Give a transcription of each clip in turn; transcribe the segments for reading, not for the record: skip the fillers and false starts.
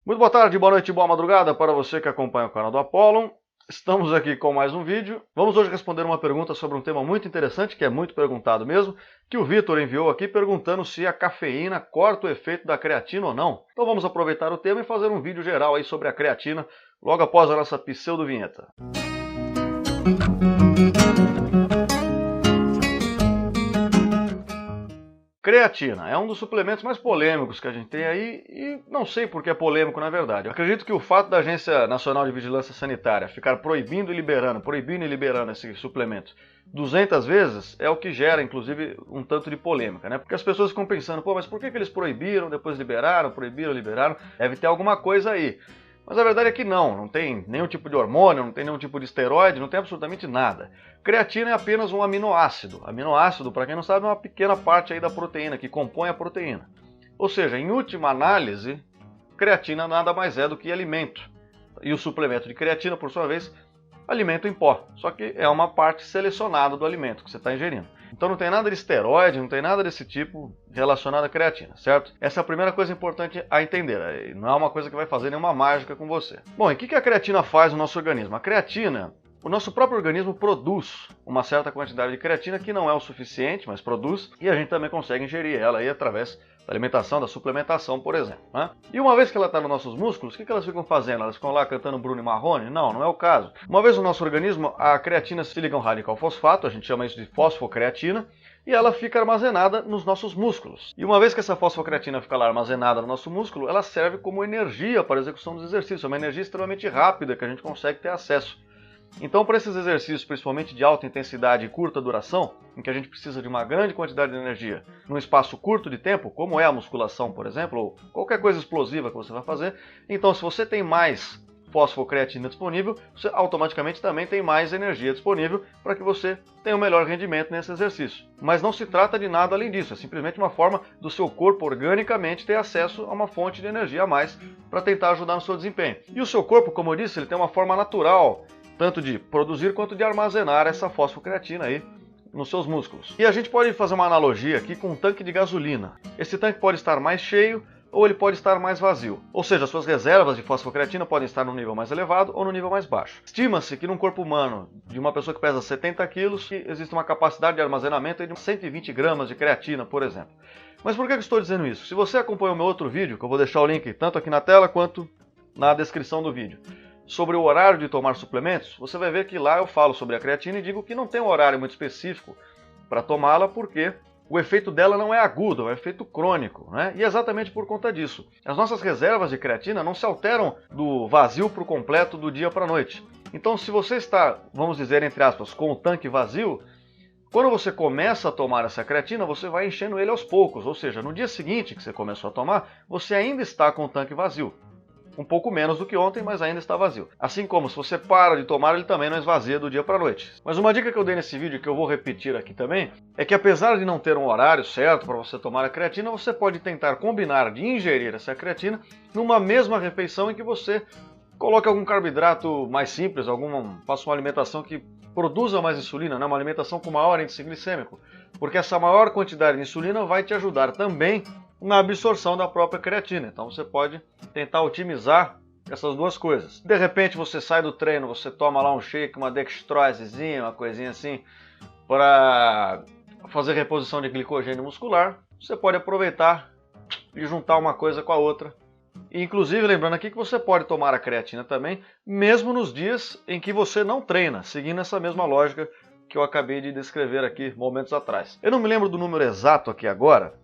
Muito boa tarde, boa noite, boa madrugada para você que acompanha o canal do Apollon. Estamos aqui com mais um vídeo. Vamos hoje responder uma pergunta sobre um tema muito interessante, que é muito perguntado mesmo, que o Vitor enviou aqui perguntando se a cafeína corta o efeito da creatina ou não. Então vamos aproveitar o tema e fazer um vídeo geral aí sobre a creatina, logo após a nossa pseudo-vinheta. Creatina é um dos suplementos mais polêmicos que a gente tem aí e não sei por que é polêmico na verdade. Eu acredito que o fato da Agência Nacional de Vigilância Sanitária ficar proibindo e liberando esse suplemento 200 vezes é o que gera, inclusive, um tanto de polêmica, né? Porque as pessoas ficam pensando, pô, mas por que eles proibiram, depois liberaram, proibiram, liberaram? Deve ter alguma coisa aí. Mas a verdade é que não tem nenhum tipo de hormônio, não tem nenhum tipo de esteroide, não tem absolutamente nada. Creatina é apenas um aminoácido. Aminoácido, para quem não sabe, é uma pequena parte aí da proteína, que compõe a proteína. Ou seja, em última análise, creatina nada mais é do que alimento. E o suplemento de creatina, por sua vez, alimento em pó. Só que é uma parte selecionada do alimento que você está ingerindo. Então não tem nada de esteroide, não tem nada desse tipo relacionado à creatina, certo? Essa é a primeira coisa importante a entender. Não é uma coisa que vai fazer nenhuma mágica com você. Bom, e o que a creatina faz no nosso organismo? A creatina, o nosso próprio organismo produz uma certa quantidade de creatina que não é o suficiente, mas produz, e a gente também consegue ingerir ela aí através da alimentação, da suplementação, por exemplo, né? E uma vez que ela está nos nossos músculos, o que elas ficam fazendo? Elas ficam lá cantando Bruno e Marrone? Não, não é o caso. Uma vez no nosso organismo, a creatina se liga a um radical fosfato, a gente chama isso de fosfocreatina, e ela fica armazenada nos nossos músculos. E uma vez que essa fosfocreatina fica lá armazenada no nosso músculo, ela serve como energia para a execução dos exercícios, é uma energia extremamente rápida que a gente consegue ter acesso. Então, para esses exercícios, principalmente de alta intensidade e curta duração, em que a gente precisa de uma grande quantidade de energia num espaço curto de tempo, como é a musculação, por exemplo, ou qualquer coisa explosiva que você vai fazer, então se você tem mais fosfocreatina disponível, você automaticamente também tem mais energia disponível para que você tenha um melhor rendimento nesse exercício. Mas não se trata de nada além disso, é simplesmente uma forma do seu corpo organicamente ter acesso a uma fonte de energia a mais para tentar ajudar no seu desempenho. E o seu corpo, como eu disse, ele tem uma forma natural tanto de produzir quanto de armazenar essa fosfocreatina aí nos seus músculos. E a gente pode fazer uma analogia aqui com um tanque de gasolina. Esse tanque pode estar mais cheio ou ele pode estar mais vazio. Ou seja, as suas reservas de fosfocreatina podem estar no nível mais elevado ou no nível mais baixo. Estima-se que num corpo humano de uma pessoa que pesa 70 quilos, existe uma capacidade de armazenamento de 120 gramas de creatina, por exemplo. Mas por que eu estou dizendo isso? Se você acompanhou meu outro vídeo, que eu vou deixar o link tanto aqui na tela quanto na descrição do vídeo, sobre o horário de tomar suplementos, você vai ver que lá eu falo sobre a creatina e digo que não tem um horário muito específico para tomá-la porque o efeito dela não é agudo, é um efeito crônico, né? E é exatamente por conta disso. As nossas reservas de creatina não se alteram do vazio para o completo do dia para a noite. Então se você está, vamos dizer entre aspas, com o tanque vazio, quando você começa a tomar essa creatina, você vai enchendo ele aos poucos, ou seja, no dia seguinte que você começou a tomar, você ainda está com o tanque vazio. Um pouco menos do que ontem, mas ainda está vazio. Assim como se você para de tomar, ele também não esvazia do dia para a noite. Mas uma dica que eu dei nesse vídeo, que eu vou repetir aqui também, é que apesar de não ter um horário certo para você tomar a creatina, você pode tentar combinar de ingerir essa creatina numa mesma refeição em que você coloque algum carboidrato mais simples, faça uma alimentação que produza mais insulina, né? Uma alimentação com maior índice glicêmico, porque essa maior quantidade de insulina vai te ajudar também na absorção da própria creatina. Então você pode tentar otimizar essas duas coisas. De repente você sai do treino, você toma lá um shake, uma dextrosezinha, uma coisinha assim, para fazer reposição de glicogênio muscular. Você pode aproveitar e juntar uma coisa com a outra. E, inclusive, lembrando aqui que você pode tomar a creatina também, mesmo nos dias em que você não treina, seguindo essa mesma lógica que eu acabei de descrever aqui momentos atrás. Eu não me lembro do número exato aqui agora,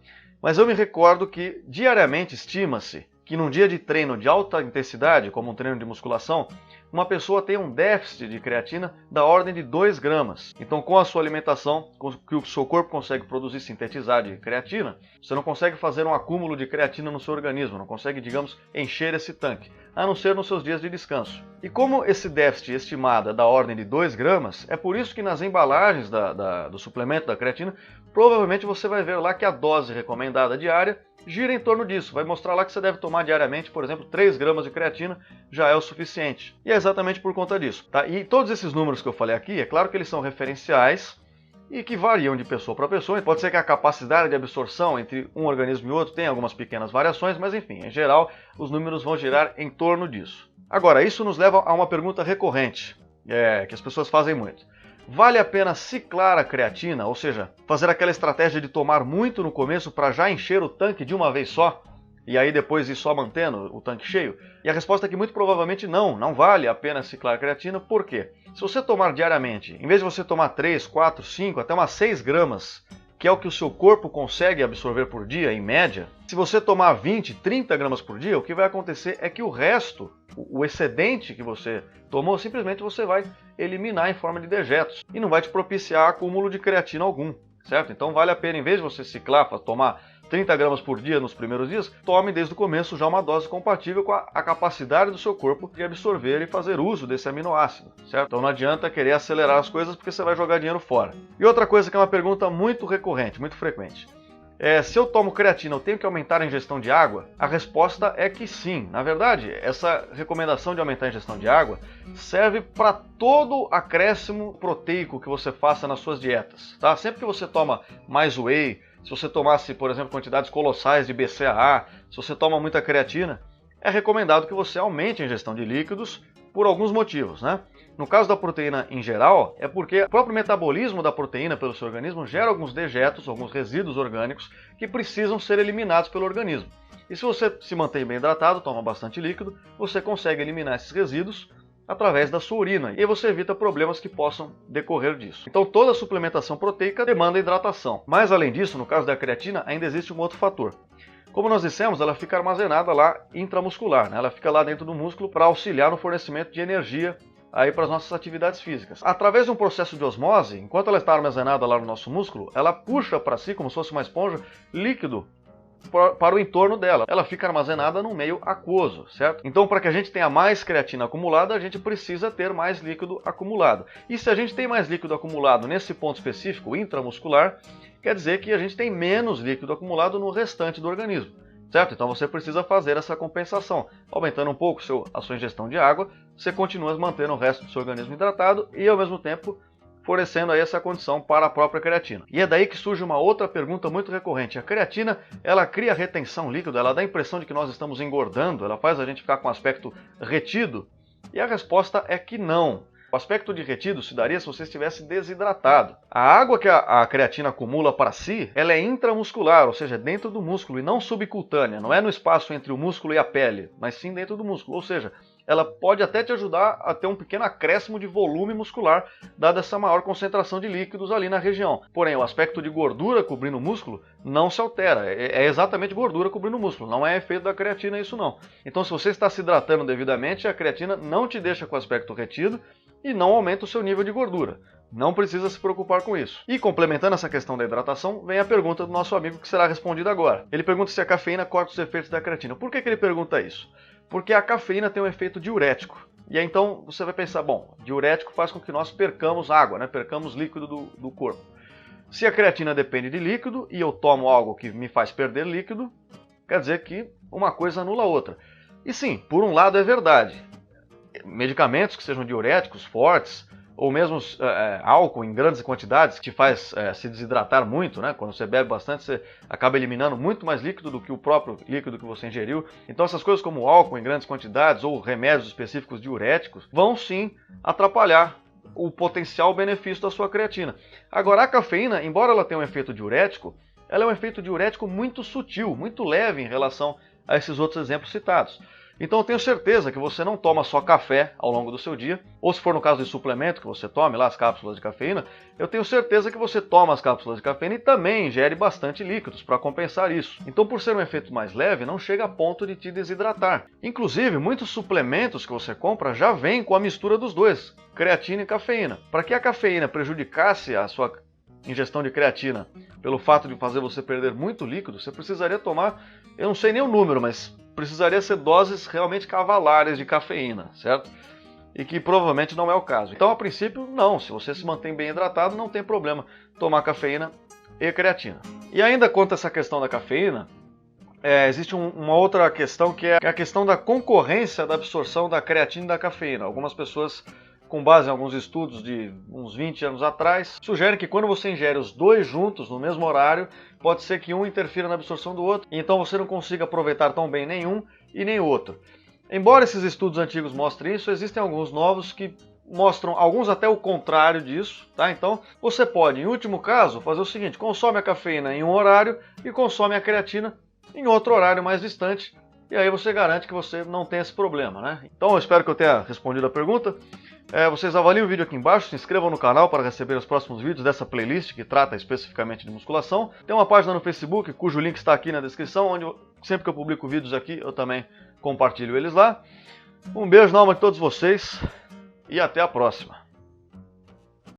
mas eu me recordo que diariamente estima-se que num dia de treino de alta intensidade, como um treino de musculação, uma pessoa tem um déficit de creatina da ordem de 2 gramas. Então, com a sua alimentação, com que o seu corpo consegue produzir, sintetizar de creatina, você não consegue fazer um acúmulo de creatina no seu organismo, não consegue, digamos, encher esse tanque, a não ser nos seus dias de descanso. E como esse déficit estimado é da ordem de 2 gramas, é por isso que nas embalagens do suplemento da creatina, provavelmente você vai ver lá que a dose recomendada diária gira em torno disso. Vai mostrar lá que você deve tomar diariamente, por exemplo, 3 gramas de creatina já é o suficiente. E é exatamente por conta disso. Tá? E todos esses números que eu falei aqui, é claro que eles são referenciais e que variam de pessoa para pessoa. Pode ser que a capacidade de absorção entre um organismo e outro tenha algumas pequenas variações, mas enfim, em geral, os números vão girar em torno disso. Agora, isso nos leva a uma pergunta recorrente, que as pessoas fazem muito. Vale a pena ciclar a creatina, ou seja, fazer aquela estratégia de tomar muito no começo para já encher o tanque de uma vez só? E aí depois ir só mantendo o tanque cheio? E a resposta é que muito provavelmente não vale a pena ciclar a creatina. Por quê? Se você tomar diariamente, em vez de você tomar 3, 4, 5, até umas 6 gramas, que é o que o seu corpo consegue absorver por dia, em média, se você tomar 20, 30 gramas por dia, o que vai acontecer é que o resto, o excedente que você tomou, simplesmente você vai eliminar em forma de dejetos e não vai te propiciar acúmulo de creatina algum, certo? Então vale a pena, em vez de você ciclar, tomar 30 gramas por dia nos primeiros dias, tome desde o começo já uma dose compatível com a capacidade do seu corpo de absorver e fazer uso desse aminoácido, certo? Então não adianta querer acelerar as coisas porque você vai jogar dinheiro fora. E outra coisa que é uma pergunta muito recorrente, muito frequente. Se eu tomo creatina, eu tenho que aumentar a ingestão de água? A resposta é que sim. Na verdade, essa recomendação de aumentar a ingestão de água serve para todo acréscimo proteico que você faça nas suas dietas, tá? Sempre que você toma mais whey, se você tomasse, por exemplo, quantidades colossais de BCAA, se você toma muita creatina, é recomendado que você aumente a ingestão de líquidos por alguns motivos, né? No caso da proteína em geral, é porque o próprio metabolismo da proteína pelo seu organismo gera alguns dejetos, alguns resíduos orgânicos que precisam ser eliminados pelo organismo. E se você se mantém bem hidratado, toma bastante líquido, você consegue eliminar esses resíduos através da sua urina, e aí você evita problemas que possam decorrer disso. Então toda suplementação proteica demanda hidratação. Mas além disso, no caso da creatina, ainda existe um outro fator. Como nós dissemos, ela fica armazenada lá intramuscular, né? Ela fica lá dentro do músculo para auxiliar no fornecimento de energia aí para as nossas atividades físicas. Através de um processo de osmose, enquanto ela está armazenada lá no nosso músculo, ela puxa para si, como se fosse uma esponja, líquido para o entorno dela. Ela fica armazenada no meio aquoso, certo? Então, para que a gente tenha mais creatina acumulada, a gente precisa ter mais líquido acumulado. E se a gente tem mais líquido acumulado nesse ponto específico, intramuscular, quer dizer que a gente tem menos líquido acumulado no restante do organismo, certo? Então você precisa fazer essa compensação. Aumentando um pouco a sua ingestão de água, você continua mantendo o resto do seu organismo hidratado e, ao mesmo tempo, fornecendo aí essa condição para a própria creatina. E é daí que surge uma outra pergunta muito recorrente. A creatina, ela cria retenção líquida, ela dá a impressão de que nós estamos engordando, ela faz a gente ficar com um aspecto retido? E a resposta é que não. O aspecto de retido se daria se você estivesse desidratado. A água que a creatina acumula para si, ela é intramuscular, ou seja, dentro do músculo, e não subcutânea. Não é no espaço entre o músculo e a pele, mas sim dentro do músculo. Ou seja, ela pode até te ajudar a ter um pequeno acréscimo de volume muscular, dada essa maior concentração de líquidos ali na região. Porém, o aspecto de gordura cobrindo o músculo não se altera. É exatamente gordura cobrindo o músculo, não é efeito da creatina isso não. Então, se você está se hidratando devidamente, a creatina não te deixa com o aspecto retido e não aumenta o seu nível de gordura. Não precisa se preocupar com isso. E complementando essa questão da hidratação, vem a pergunta do nosso amigo que será respondida agora. Ele pergunta se a cafeína corta os efeitos da creatina. Por que ele pergunta isso? Porque a cafeína tem um efeito diurético. E aí então você vai pensar, bom, diurético faz com que nós percamos água, né? Percamos líquido do corpo. Se a creatina depende de líquido e eu tomo algo que me faz perder líquido, quer dizer que uma coisa anula a outra. E sim, por um lado é verdade. Medicamentos que sejam diuréticos fortes, ou mesmo álcool em grandes quantidades, que te faz se desidratar muito, né? Quando você bebe bastante, você acaba eliminando muito mais líquido do que o próprio líquido que você ingeriu. Então essas coisas como álcool em grandes quantidades ou remédios específicos diuréticos vão sim atrapalhar o potencial benefício da sua creatina. Agora a cafeína, embora ela tenha um efeito diurético, ela é um efeito diurético muito sutil, muito leve em relação a esses outros exemplos citados. Então eu tenho certeza que você não toma só café ao longo do seu dia, ou se for no caso de suplemento que você tome lá as cápsulas de cafeína, eu tenho certeza que você toma as cápsulas de cafeína e também ingere bastante líquidos para compensar isso. Então por ser um efeito mais leve, não chega a ponto de te desidratar. Inclusive, muitos suplementos que você compra já vêm com a mistura dos dois, creatina e cafeína. Para que a cafeína prejudicasse a sua ingestão de creatina pelo fato de fazer você perder muito líquido, você precisaria tomar, eu não sei nem o número, mas precisaria ser doses realmente cavalares de cafeína, certo? E que provavelmente não é o caso. Então, a princípio, não. Se você se mantém bem hidratado, não tem problema tomar cafeína e creatina. E ainda quanto a essa questão da cafeína, existe uma outra questão que é a questão da concorrência da absorção da creatina e da cafeína. Algumas pessoas com base em alguns estudos de uns 20 anos atrás, sugerem que quando você ingere os dois juntos no mesmo horário, pode ser que um interfira na absorção do outro, e então você não consiga aproveitar tão bem nenhum e nem o outro. Embora esses estudos antigos mostrem isso, existem alguns novos que mostram, alguns até o contrário disso, tá? Então você pode, em último caso, fazer o seguinte: consome a cafeína em um horário e consome a creatina em outro horário mais distante, e aí você garante que você não tem esse problema, né? Então eu espero que eu tenha respondido a pergunta. Vocês avaliem o vídeo aqui embaixo, se inscrevam no canal para receber os próximos vídeos dessa playlist que trata especificamente de musculação. Tem uma página no Facebook, cujo link está aqui na descrição, onde sempre que eu publico vídeos aqui, eu também compartilho eles lá. Um beijo na alma de todos vocês e até a próxima.